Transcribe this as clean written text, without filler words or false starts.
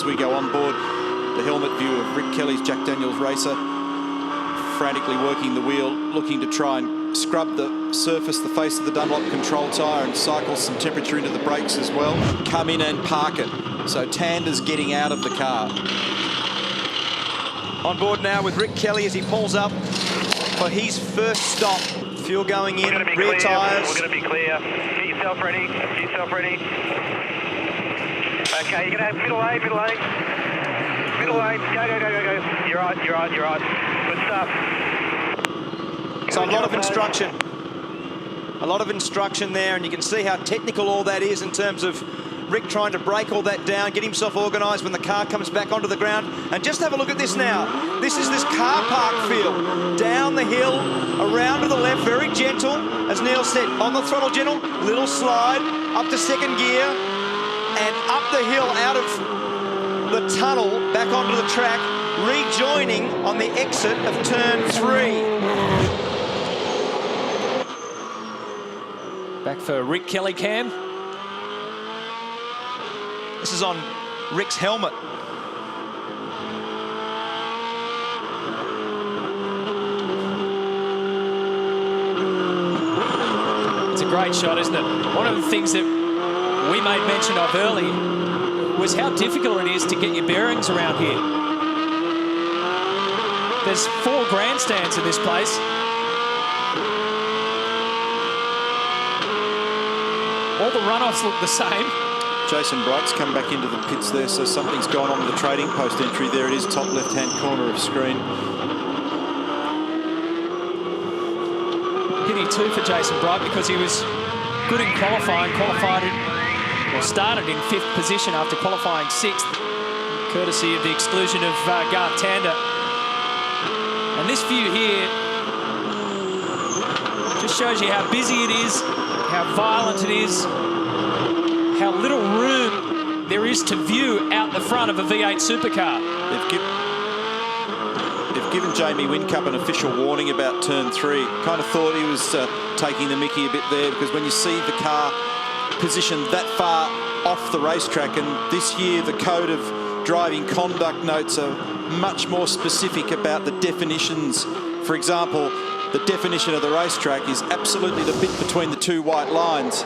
we go on board. The helmet view of Rick Kelly's Jack Daniels racer, frantically working the wheel, looking to try and scrub the surface, the face of the Dunlop control tyre, and cycle some temperature into the brakes as well. Come in and park it. So Tander's getting out of the car. On board now with Rick Kelly as he pulls up for his first stop. Fuel going in, rear tyres. We're going to be clear. Get yourself ready. Get yourself ready. Okay, you're going to have middle lane, middle lane. Middle lane. Go, go, go, go, go. You're right, you're right, you're right. Good stuff. So a lot of instruction. A lot of instruction there, and you can see how technical all that is in terms of Rick trying to break all that down, get himself organised when the car comes back onto the ground. And just have a look at this now. This is this car park feel. Down the hill, around to the left, very gentle, as Neil said. On the throttle, gentle, little slide, up to second gear, and up the hill out of the tunnel, back onto the track, rejoining on the exit of turn 3. Back for Rick Kelly, Cam. This is on Rick's helmet. It's a great shot, isn't it? One of the things that we made mention of early was how difficult it is to get your bearings around here. There's 4 grandstands in this place. All the runoffs look the same. Jason Bright's come back into the pits there, so something's gone on with the trading post entry. There it is, top left-hand corner of screen. Pity 2 for Jason Bright because he was good in qualifying, started in 5th position after qualifying 6th, courtesy of the exclusion of Garth Tander. And this view here just shows you how busy it is, how violent it is, how little room there is to view out the front of a V8 supercar. They've given Jamie Whincup an official warning about turn 3. Kind of thought he was taking the mickey a bit there, because when you see the car positioned that far off the racetrack, and this year the code of driving conduct notes are much more specific about the definitions. For example, the definition of the racetrack is absolutely the bit between the 2 white lines.